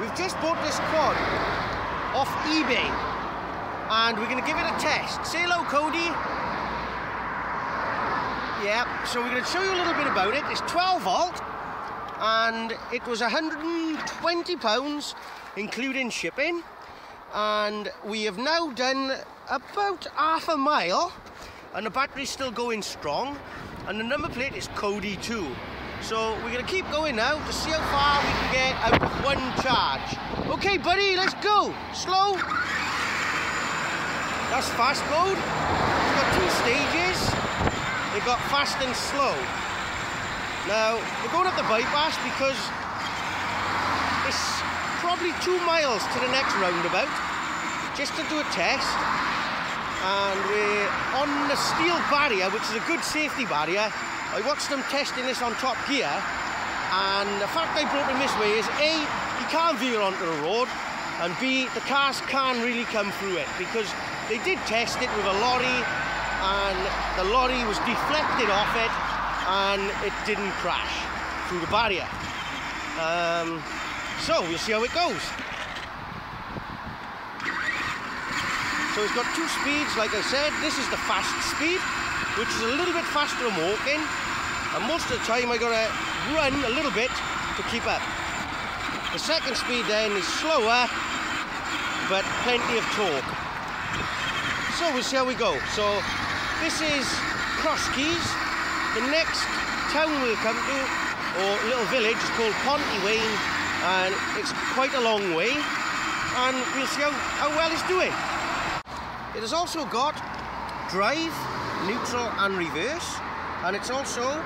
We've just bought this quad off eBay and we're going to give it a test. Say hello, Cody. Yeah, so we're going to show you a little bit about it. It's 12 volt and it was £120 including shipping, and we have now done about half a mile and the battery's still going strong and the number plate is Cody 2. So we're going to keep going now to see how far we can get out of one charge. Okay buddy, let's go. Slow. That's fast mode. It's got two stages. They've got fast and slow. Now we're going up the bypass because it's probably 2 miles to the next roundabout just to do a test, and we're on the steel barrier, which is a good safety barrier. I watched them testing this on Top Gear, and the fact I brought them this way is A, you can't veer onto the road, and B, the cars can't really come through it because they did test it with a lorry and the lorry was deflected off it and it didn't crash through the barrier. So we'll see how it goes. So it's got 2 speeds, like I said. This is the fast speed, which is a little bit faster than walking, and most of the time I gotta run a little bit to keep up. The second speed then is slower, but plenty of torque. So we'll see how we go. So this is Cross Keys. The next town we'll come to, or little village, is called Pontywayn, and it's quite a long way, and we'll see how well it's doing. It has also got drive, neutral and reverse, and it also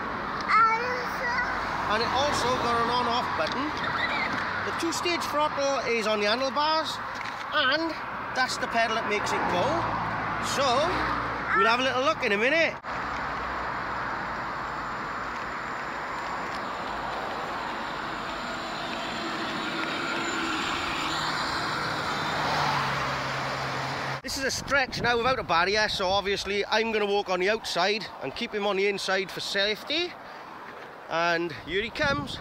got an on-off button. The 2-stage throttle is on the handlebars, and that's the pedal that makes it go. So we'll have a little look in a minute. This is a stretch now without a barrier, so obviously I'm going to walk on the outside and keep him on the inside for safety. And here he comes.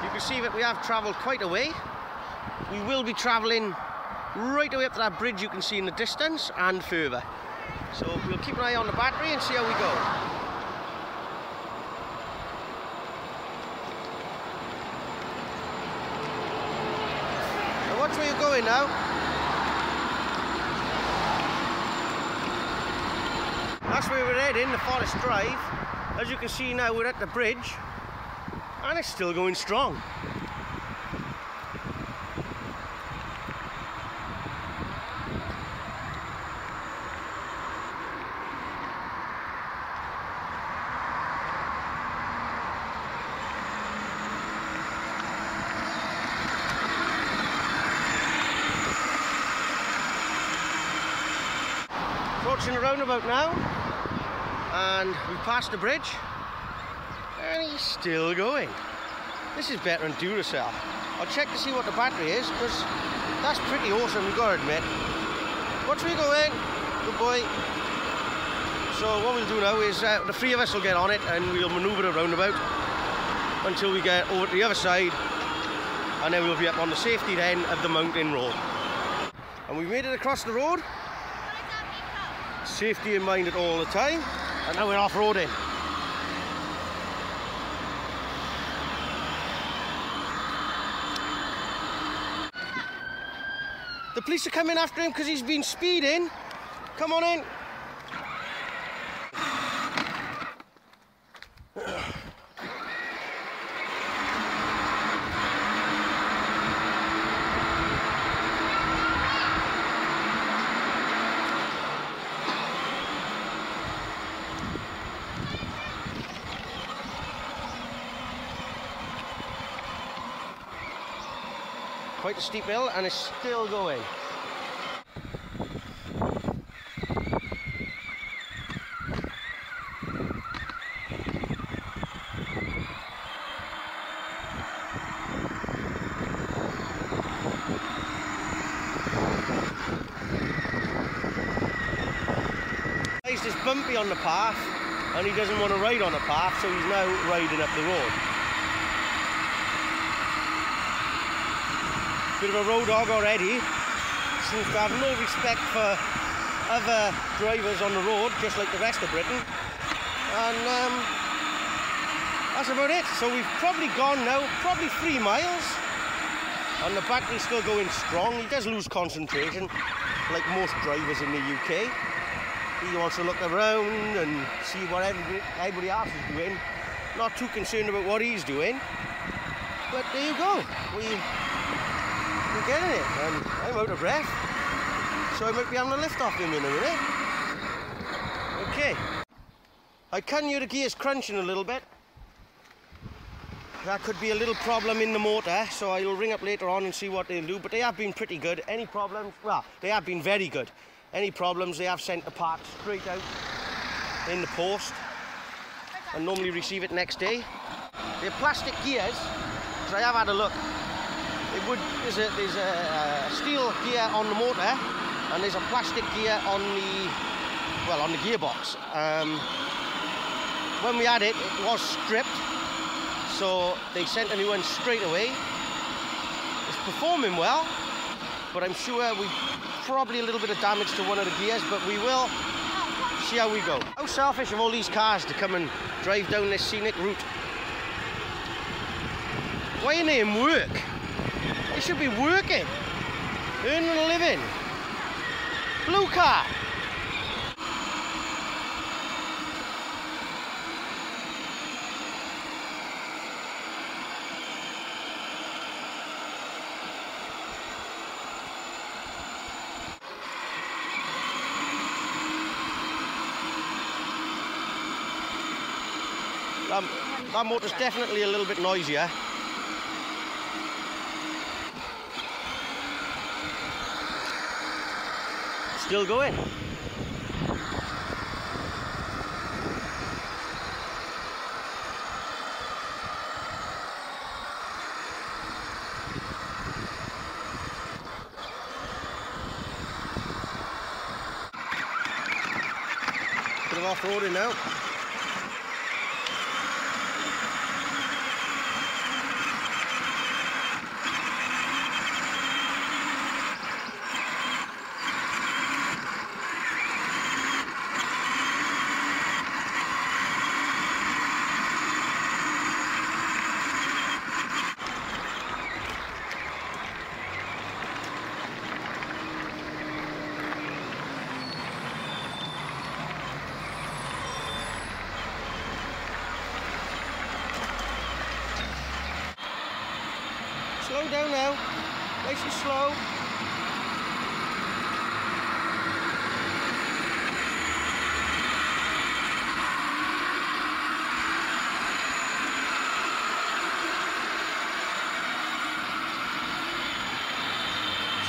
You can see that we have travelled quite a way. We will be travelling right away up to that bridge you can see in the distance and further. So we'll keep an eye on the battery and see how we go. Watch where you're going now. That's where we're heading, the Forest Drive. As you can see now, we're at the bridge and it's still going strong. Approaching the roundabout now, and we've passed the bridge, and he's still going. This is better than Duracell. I'll check to see what the battery is, because that's pretty awesome, you've got to admit. Watch where you're going, good boy. So what we'll do now is the 3 of us will get on it and we'll manoeuvre the roundabout until we get over to the other side, and then we'll be up on the safety then of the mountain road. And we've made it across the road. Safety in mind at all the time, and now we're off-roading. The police are coming after him because he's been speeding. Come on in. Quite a steep hill, and it's still going. It's just bumpy on the path, and he doesn't want to ride on a path, so he's now riding up the road. Bit of a road dog already. Seems to have no respect for other drivers on the road, just like the rest of Britain. And that's about it. So we've probably gone now, probably 3 miles. And the battery's still going strong. He does lose concentration, like most drivers in the UK. He wants to look around and see what everybody else is doing. Not too concerned about what he's doing. But there you go. We're getting it. And I'm out of breath. So I might be having a lift off him in a minute. Okay. I can hear the gears crunching a little bit. That could be a little problem in the motor, so I'll ring up later on and see what they'll do. But they have been pretty good. Any problems? Well, they have been very good. Any problems, they have sent the part straight out in the post and normally receive it next day. They're plastic gears, because I have had a look. There's a steel gear on the motor, and there's a plastic gear on the gearbox. When we had it, it was stripped, so they sent a new one straight away. It's performing well, but I'm sure we probably a little bit of damage to one of the gears, but we will see how we go. How selfish of all these cars to come and drive down this scenic route. Why ain't they in work? They should be working, earning a living. Blue car. That motor's definitely a little bit noisier. Still going. Bit of off-roading now. Slow down now, nice and slow.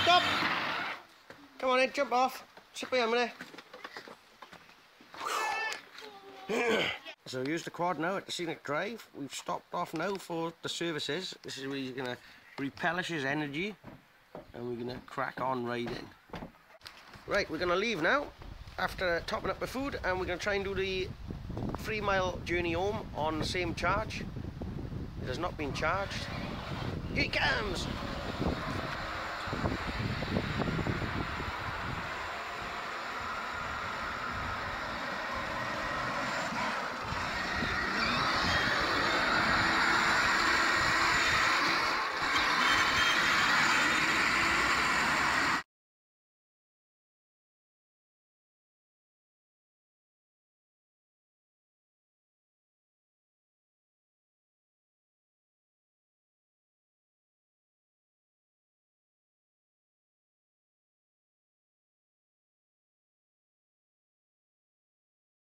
Stop! Come on in, jump off. Sit behind me there. So here's the quad now at the scenic drive. We've stopped off now for the services. This is where you're going to replenish his energy and we're going to crack on riding. Right, we're going to leave now after topping up the food, and we're going to try and do the 3-mile journey home on the same charge. It has not been charged. Here he comes!